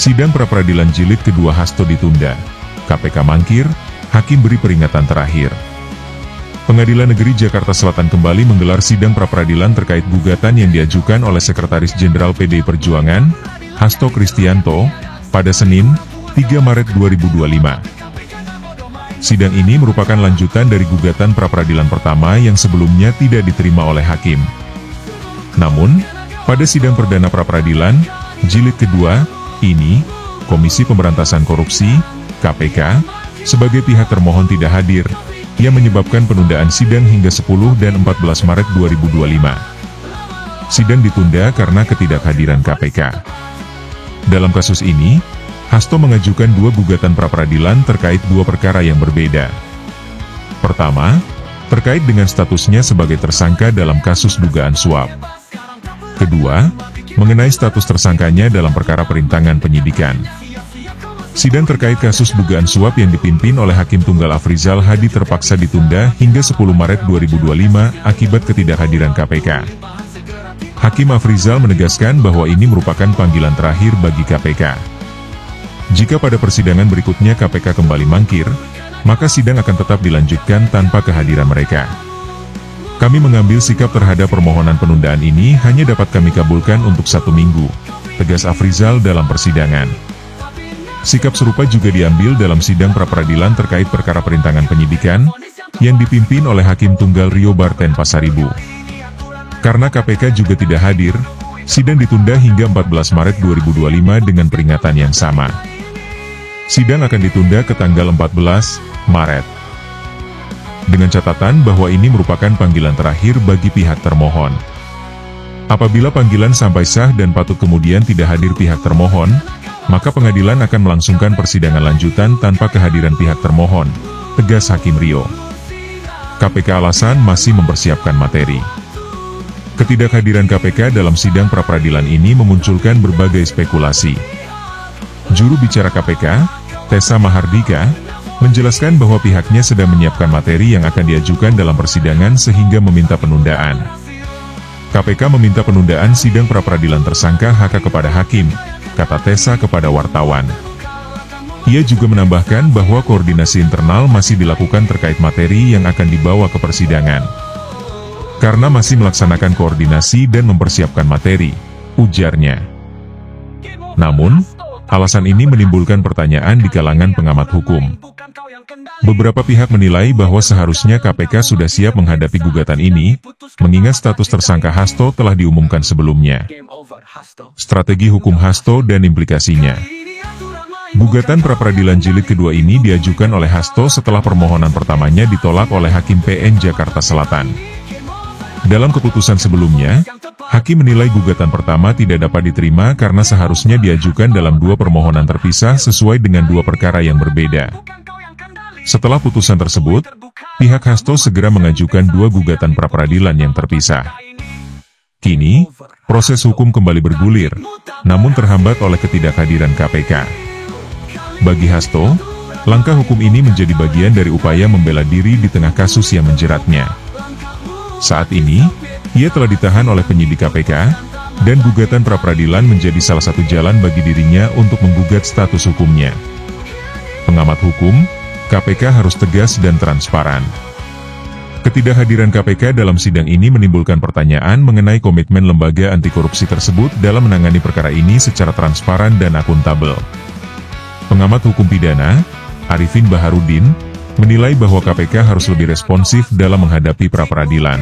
Sidang pra-peradilan jilid kedua Hasto ditunda. KPK mangkir, Hakim beri peringatan terakhir. Pengadilan Negeri Jakarta Selatan kembali menggelar sidang pra-peradilan terkait gugatan yang diajukan oleh Sekretaris Jenderal PDI Perjuangan, Hasto Kristianto, pada Senin, 3 Maret 2025. Sidang ini merupakan lanjutan dari gugatan pra-peradilan pertama yang sebelumnya tidak diterima oleh Hakim. Namun, pada sidang perdana pra-peradilan, jilid kedua, ini, Komisi Pemberantasan Korupsi, KPK, sebagai pihak termohon tidak hadir, yang menyebabkan penundaan sidang hingga 10 dan 14 Maret 2025. Sidang ditunda karena ketidakhadiran KPK. Dalam kasus ini, Hasto mengajukan dua gugatan pra-peradilan terkait dua perkara yang berbeda. Pertama, terkait dengan statusnya sebagai tersangka dalam kasus dugaan suap. Kedua, mengenai status tersangkanya dalam perkara perintangan penyidikan. Sidang terkait kasus dugaan suap yang dipimpin oleh Hakim Tunggal Afrizal Hadi terpaksa ditunda hingga 10 Maret 2025 akibat ketidakhadiran KPK. Hakim Afrizal menegaskan bahwa ini merupakan panggilan terakhir bagi KPK. Jika pada persidangan berikutnya KPK kembali mangkir, maka sidang akan tetap dilanjutkan tanpa kehadiran mereka. Kami mengambil sikap terhadap permohonan penundaan ini hanya dapat kami kabulkan untuk 1 minggu, tegas Afrizal dalam persidangan. Sikap serupa juga diambil dalam sidang pra-peradilan terkait perkara perintangan penyidikan, yang dipimpin oleh Hakim Tunggal Rio Barten Pasaribu. Karena KPK juga tidak hadir, sidang ditunda hingga 14 Maret 2025 dengan peringatan yang sama. Sidang akan ditunda ke tanggal 14 Maret. Dengan catatan bahwa ini merupakan panggilan terakhir bagi pihak termohon. Apabila panggilan sampai sah dan patut kemudian tidak hadir pihak termohon, maka pengadilan akan melangsungkan persidangan lanjutan tanpa kehadiran pihak termohon, tegas Hakim Rio. KPK alasan masih mempersiapkan materi. Ketidakhadiran KPK dalam sidang pra-peradilan ini memunculkan berbagai spekulasi. Juru bicara KPK, Tessa Mahardika, menjelaskan bahwa pihaknya sedang menyiapkan materi yang akan diajukan dalam persidangan sehingga meminta penundaan. KPK meminta penundaan sidang pra-peradilan tersangka HK kepada Hakim, kata Tessa kepada wartawan. Ia juga menambahkan bahwa koordinasi internal masih dilakukan terkait materi yang akan dibawa ke persidangan. Karena masih melaksanakan koordinasi dan mempersiapkan materi, ujarnya. Namun, alasan ini menimbulkan pertanyaan di kalangan pengamat hukum. Beberapa pihak menilai bahwa seharusnya KPK sudah siap menghadapi gugatan ini, mengingat status tersangka Hasto telah diumumkan sebelumnya. Strategi hukum Hasto dan implikasinya. Gugatan pra-peradilan jilid kedua ini diajukan oleh Hasto setelah permohonan pertamanya ditolak oleh Hakim PN Jakarta Selatan. Dalam keputusan sebelumnya, Hakim menilai gugatan pertama tidak dapat diterima karena seharusnya diajukan dalam dua permohonan terpisah sesuai dengan dua perkara yang berbeda. Setelah putusan tersebut, pihak Hasto segera mengajukan dua gugatan pra-peradilan yang terpisah. Kini, proses hukum kembali bergulir, namun terhambat oleh ketidakhadiran KPK. Bagi Hasto, langkah hukum ini menjadi bagian dari upaya membela diri di tengah kasus yang menjeratnya. Saat ini, ia telah ditahan oleh penyidik KPK, dan gugatan pra-peradilan menjadi salah satu jalan bagi dirinya untuk menggugat status hukumnya. Pengamat hukum, KPK harus tegas dan transparan. Ketidakhadiran KPK dalam sidang ini menimbulkan pertanyaan mengenai komitmen lembaga anti korupsi tersebut dalam menangani perkara ini secara transparan dan akuntabel. Pengamat hukum pidana, Arifin Baharudin, menilai bahwa KPK harus lebih responsif dalam menghadapi pra-peradilan.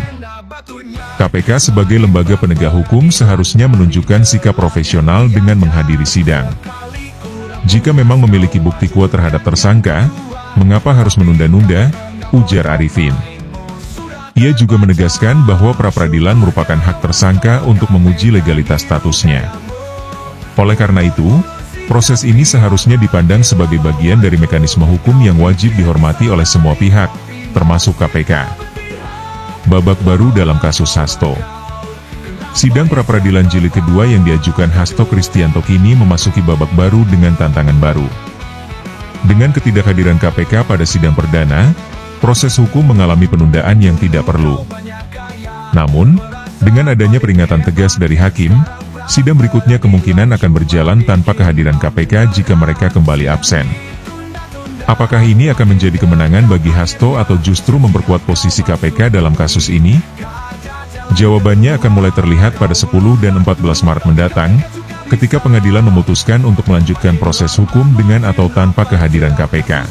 KPK sebagai lembaga penegak hukum seharusnya menunjukkan sikap profesional dengan menghadiri sidang. Jika memang memiliki bukti kuat terhadap tersangka, mengapa harus menunda-nunda, ujar Arifin. Ia juga menegaskan bahwa pra-peradilan merupakan hak tersangka untuk menguji legalitas statusnya. Oleh karena itu, proses ini seharusnya dipandang sebagai bagian dari mekanisme hukum yang wajib dihormati oleh semua pihak, termasuk KPK. Babak baru dalam kasus Hasto. Sidang pra-peradilan jilid kedua yang diajukan Hasto Kristianto kini memasuki babak baru dengan tantangan baru. Dengan ketidakhadiran KPK pada sidang perdana, proses hukum mengalami penundaan yang tidak perlu. Namun, dengan adanya peringatan tegas dari Hakim, Sidang berikutnya kemungkinan akan berjalan tanpa kehadiran KPK jika mereka kembali absen. Apakah ini akan menjadi kemenangan bagi Hasto atau justru memperkuat posisi KPK dalam kasus ini? Jawabannya akan mulai terlihat pada 10 dan 14 Maret mendatang, ketika pengadilan memutuskan untuk melanjutkan proses hukum dengan atau tanpa kehadiran KPK.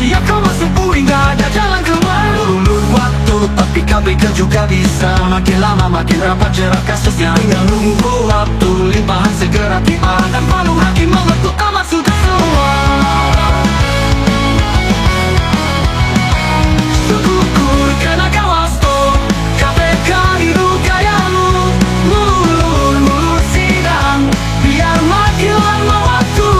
Siap kau masuk bui, nggak ada jalan keluar. Ulur waktu, tapi KPK juga bisa. Makin lama makin rapat jerat kasusnya. Tinggal nunggu waktu, limpahan segera tiba. Dan malu hakim mengetuk amat sudah semua. Syukur kena gawas tuh KPK itu gayamu. Mulur sidang, biar makin lama waktu.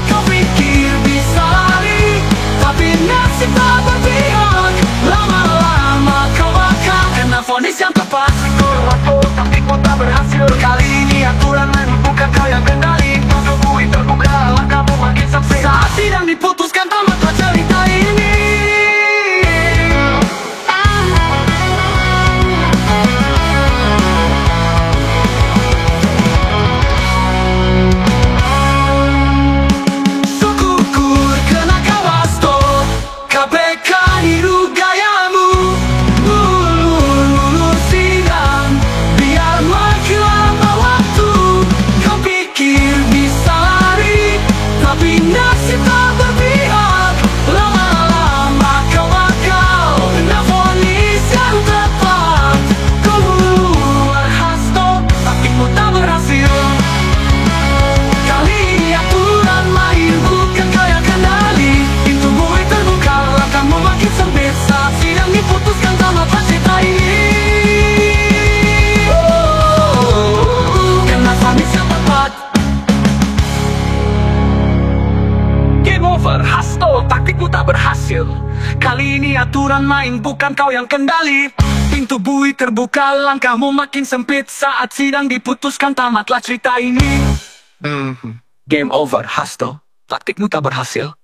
Kau pikir bisa lari, tapi nasib tak berpihak. Lama-lama kau bakal kena vonis yang tepat. Syukur waktu, tapi kau tak berhasil. Kali ini aturan lain bukan kau yang kendali. Tunggu terbuka, langkahmu makin sempit. Saat sidang diputuskan tamatlah cerita ini. Hasto, taktikmu tak berhasil. Kali ini aturan main bukan kau yang kendali. Pintu bui terbuka, langkahmu makin sempit. Saat sidang diputuskan tamatlah cerita ini. Game over, Hasto, taktikmu tak berhasil.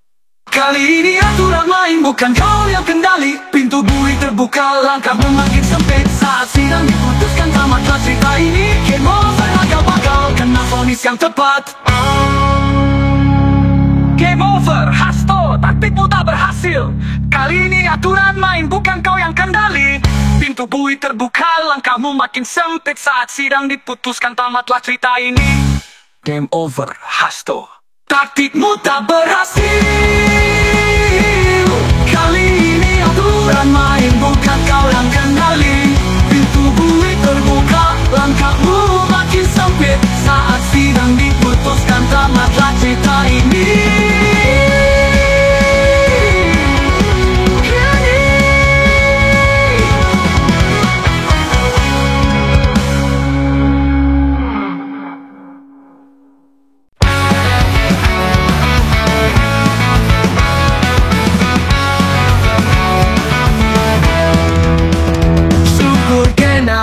Kali ini aturan main bukan kau yang kendali. Pintu bui terbuka, langkahmu makin sempit. Saat sidang diputuskan tamatlah cerita ini. Game over, kau bakal kena vonis yang tepat. Game over, Hasto, taktikmu tak berhasil. Kali ini aturan main bukan kau yang kendali. Pintu bui terbuka, langkahmu makin sempit. Saat sidang diputuskan tamatlah cerita ini. Game over, Hasto, taktikmu tak berhasil. Kali ini aturan main bukan kau yang kendali. Pintu bui terbuka, langkahmu makin sempit. Saat sidang diputuskan tamatlah cerita ini.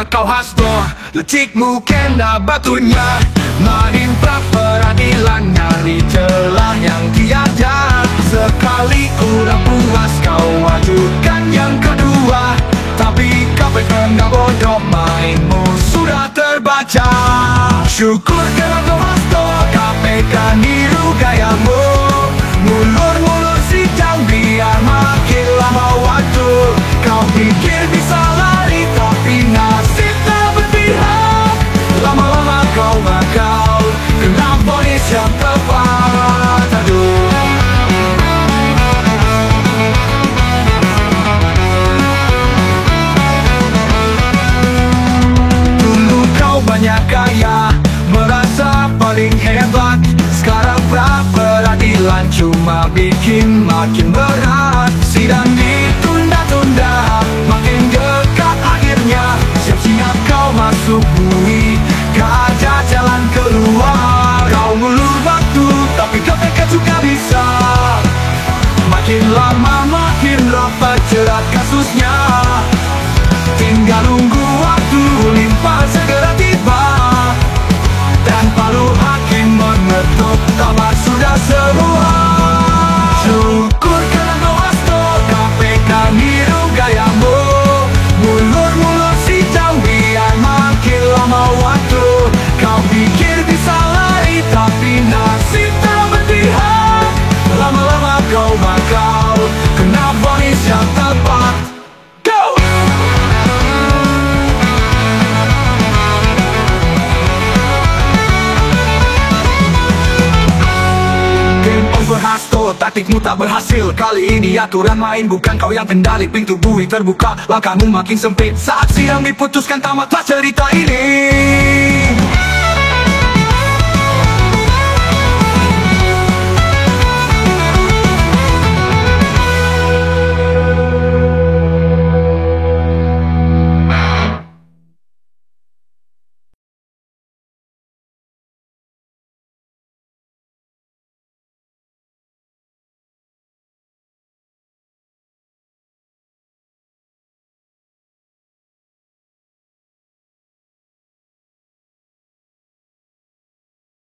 Kau Hasto, letikmu kena batunya. Main pra peradilan, nyari celah yang tiada. Sekali udah puas kau ajukan yang kedua. Tapi KPK nggak bodoh, mainmu sudah terbaca. Syukur kena kau Hasto, KPK niru gayamu. Mulur-mulur sidang biar makin lama waktu. Kau pikir bisa lari, tapi nasib tak berpihak. paling hebat. Sekarang pra peradilan cuma bikin makin berat. Sidang ditunda-tunda, makin dekat akhirnya. Siap-siap kau masuk bui, gak ada jalan keluar. Kau ngulur waktu, tapi KPK juga bisa. Makin lama makin rapat jerat kasusnya. Tinggal nunggu waktu limpah segera tiba. Dan palu hakim mengetuk kabar sudah semua. Syukur karena Bawaslu, KPK niru gayamu. Mulur-mulur sidang biar makin lama waktu. Kau pikir bisa lari tapi nasib tak berpihak. Lama-lama kau bakal kena vonis yang tepat. Go! Game over Hasto, taktikmu tak berhasil. Kali ini aturan main bukan kau yang kendali. Pintu bui terbuka, langkahmu makin sempit. Saat sidang diputuskan tamatlah cerita ini.